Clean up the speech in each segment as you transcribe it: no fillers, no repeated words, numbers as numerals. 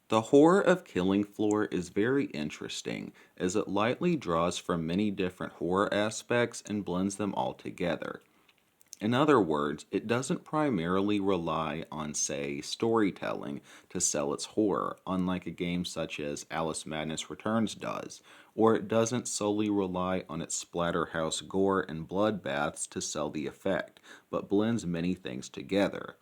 The horror of Killing Floor is very interesting, as it lightly draws from many different horror aspects and blends them all together. In other words, it doesn't primarily rely on, say, storytelling to sell its horror, unlike a game such as Alice Madness Returns does, or it doesn't solely rely on its splatterhouse gore and bloodbaths to sell the effect, but blends many things together.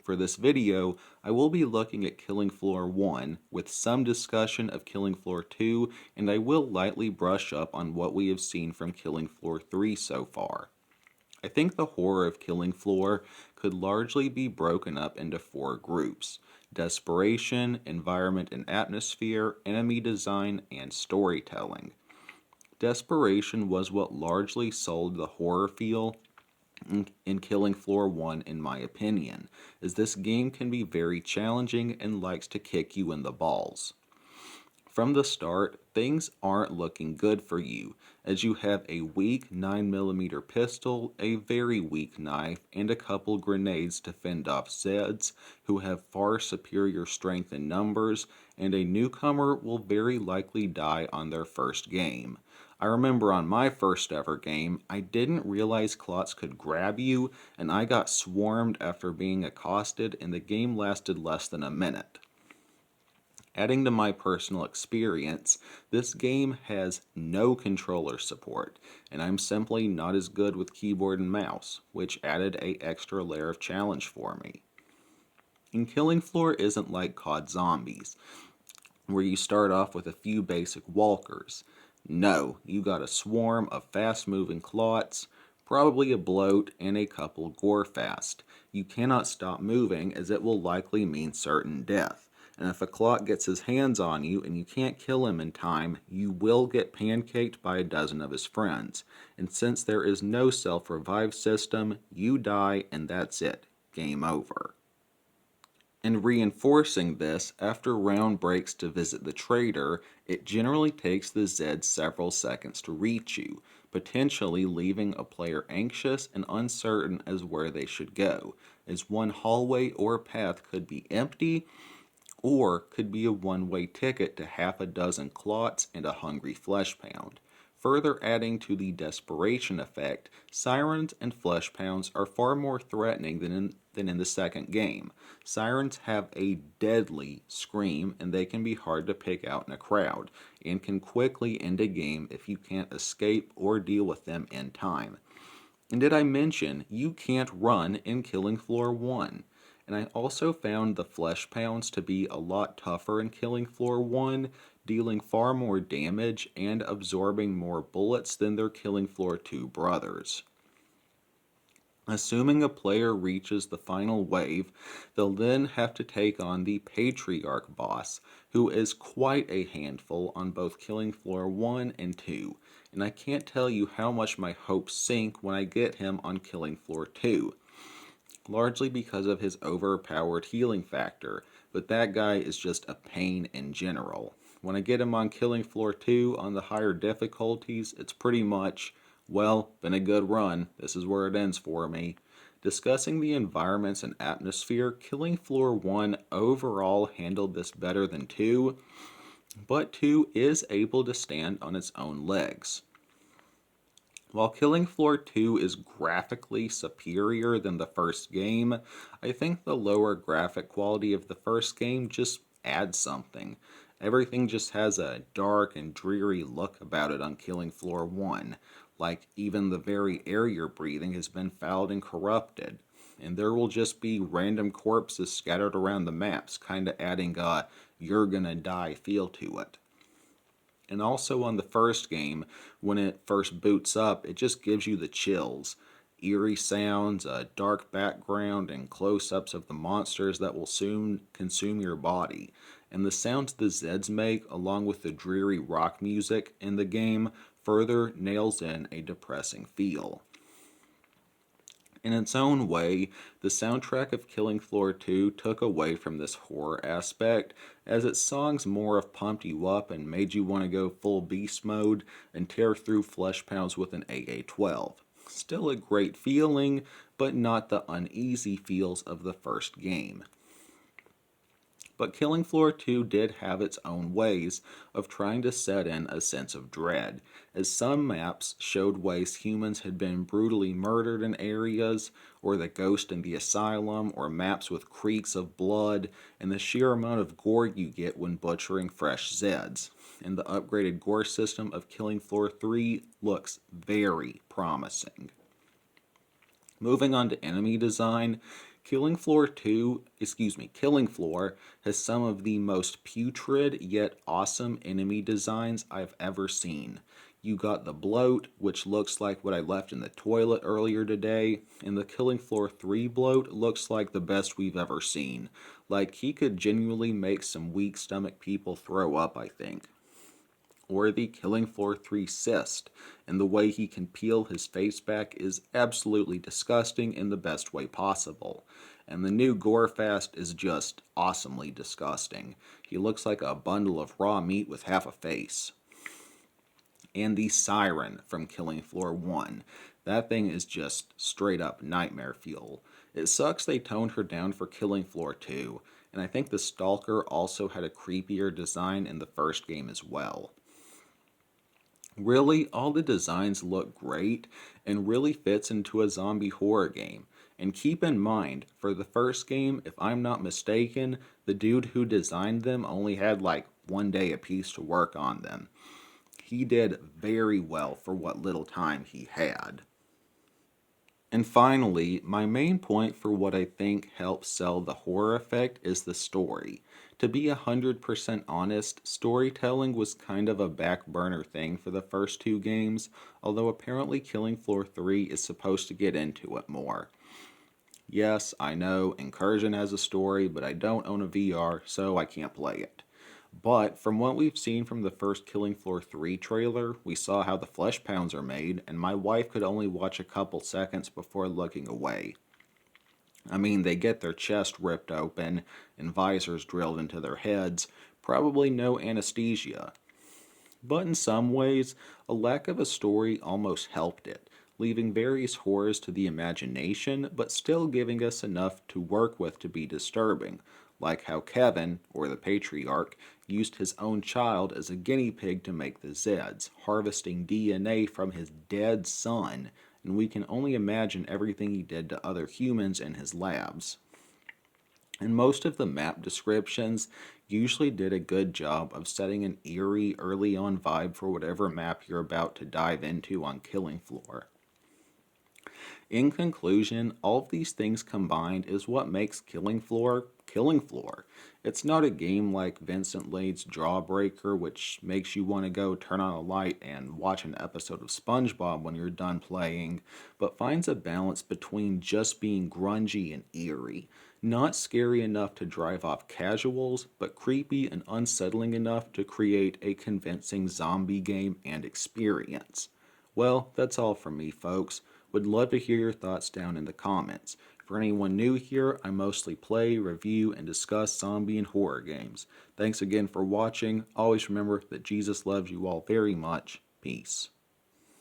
For this video, I will be looking at Killing Floor 1 with some discussion of Killing Floor 2, and I will lightly brush up on what we have seen from Killing Floor 3 so far. I think the horror of Killing Floor could largely be broken up into four groups: desperation, environment and atmosphere, enemy design, and storytelling. Desperation was what largely sold the horror feel in Killing Floor 1 in my opinion, as this game can be very challenging and likes to kick you in the balls. From the start, things aren't looking good for you, as you have a weak 9mm pistol, a very weak knife, and a couple grenades to fend off Zeds, who have far superior strength in numbers, and a newcomer will very likely die on their first game. I remember on my first ever game, I didn't realize clots could grab you, and I got swarmed after being accosted, and the game lasted less than a minute. Adding to my personal experience, this game has no controller support, and I'm simply not as good with keyboard and mouse, which added a extra layer of challenge for me. And Killing Floor isn't like COD Zombies, where you start off with a few basic walkers. No, you got a swarm of fast-moving clots, probably a bloat, and a couple gorefast. You cannot stop moving, as it will likely mean certain death. And if a clot gets his hands on you and you can't kill him in time, you will get pancaked by a dozen of his friends. And since there is no self-revive system, you die and that's it. Game over. And reinforcing this, after round breaks to visit the trader, it generally takes the Zed several seconds to reach you, potentially leaving a player anxious and uncertain as where they should go, as one hallway or path could be empty, or could be a one-way ticket to half a dozen clots and a hungry flesh pound. Further adding to the desperation effect, sirens and flesh pounds are far more threatening than in the second game. Sirens have a deadly scream, and they can be hard to pick out in a crowd, and can quickly end a game if you can't escape or deal with them in time. And did I mention you can't run in Killing Floor 1? And I also found the flesh pounds to be a lot tougher in Killing Floor 1, dealing far more damage and absorbing more bullets than their Killing Floor 2 brothers. Assuming a player reaches the final wave, they'll then have to take on the Patriarch boss, who is quite a handful on both Killing Floor 1 and 2, and I can't tell you how much my hopes sink when I get him on Killing Floor 2, largely because of his overpowered healing factor, but that guy is just a pain in general. When I get him on Killing Floor 2 on the higher difficulties, it's pretty much, well, been a good run, this is where it ends for me. Discussing the environments and atmosphere, Killing Floor 1 overall handled this better than 2, but 2 is able to stand on its own legs. While Killing Floor 2 is graphically superior than the first game, I think the lower graphic quality of the first game just adds something. Everything just has a dark and dreary look about it on Killing Floor 1, like even the very air you're breathing has been fouled and corrupted. And there will just be random corpses scattered around the maps, kinda adding a "you're gonna die" feel to it. And also on the first game, when it first boots up, it just gives you the chills. Eerie sounds, a dark background, and close-ups of the monsters that will soon consume your body. And the sounds the Zeds make, along with the dreary rock music in the game, further nails in a depressing feel. In its own way, the soundtrack of Killing Floor 2 took away from this horror aspect, as its songs more have pumped you up and made you want to go full beast mode and tear through flesh pounds with an AA-12. Still a great feeling, but not the uneasy feels of the first game. But Killing Floor 2 did have its own ways of trying to set in a sense of dread, as some maps showed ways humans had been brutally murdered in areas, or the ghost in the asylum, or maps with creeks of blood, and the sheer amount of gore you get when butchering fresh Zeds. And the upgraded gore system of Killing Floor 3 looks very promising. Moving on to enemy design, Killing Floor has some of the most putrid yet awesome enemy designs I've ever seen. You got the bloat, which looks like what I left in the toilet earlier today, and the Killing Floor 3 bloat looks like the best we've ever seen. Like, he could genuinely make some weak stomach people throw up, I think. Or the Killing Floor 3 cyst, and the way he can peel his face back is absolutely disgusting in the best way possible. And the new Gorefast is just awesomely disgusting. He looks like a bundle of raw meat with half a face. And the Siren from Killing Floor 1. That thing is just straight up nightmare fuel. It sucks they toned her down for Killing Floor 2, and I think the Stalker also had a creepier design in the first game as well. Really, all the designs look great and really fits into a zombie horror game. And keep in mind, for the first game, if I'm not mistaken, the dude who designed them only had like 1 day apiece to work on them. He did very well for what little time he had. And finally, my main point for what I think helps sell the horror effect is the story. To be 100% honest, storytelling was kind of a back burner thing for the first two games, although apparently Killing Floor 3 is supposed to get into it more. Yes, I know, Incursion has a story, but I don't own a VR, so I can't play it. But from what we've seen from the first Killing Floor 3 trailer, we saw how the flesh pounds are made, and my wife could only watch a couple seconds before looking away. I mean, they get their chest ripped open and visors drilled into their heads, probably no anesthesia. But in some ways, a lack of a story almost helped it, leaving various horrors to the imagination, but still giving us enough to work with to be disturbing, like how Kevin, or the patriarch, used his own child as a guinea pig to make the Zeds, harvesting DNA from his dead son, and we can only imagine everything he did to other humans in his labs. And most of the map descriptions usually did a good job of setting an eerie, early on vibe for whatever map you're about to dive into on Killing Floor. In conclusion, all of these things combined is what makes Killing Floor Killing Floor. It's not a game like Vincent Lade's Jawbreaker, which makes you want to go turn on a light and watch an episode of SpongeBob when you're done playing, but finds a balance between just being grungy and eerie. Not scary enough to drive off casuals, but creepy and unsettling enough to create a convincing zombie game and experience. Well, that's all from me, folks. Would love to hear your thoughts down in the comments. For anyone new here, I mostly play, review, and discuss zombie and horror games. Thanks again for watching. Always remember that Jesus loves you all very much. Peace.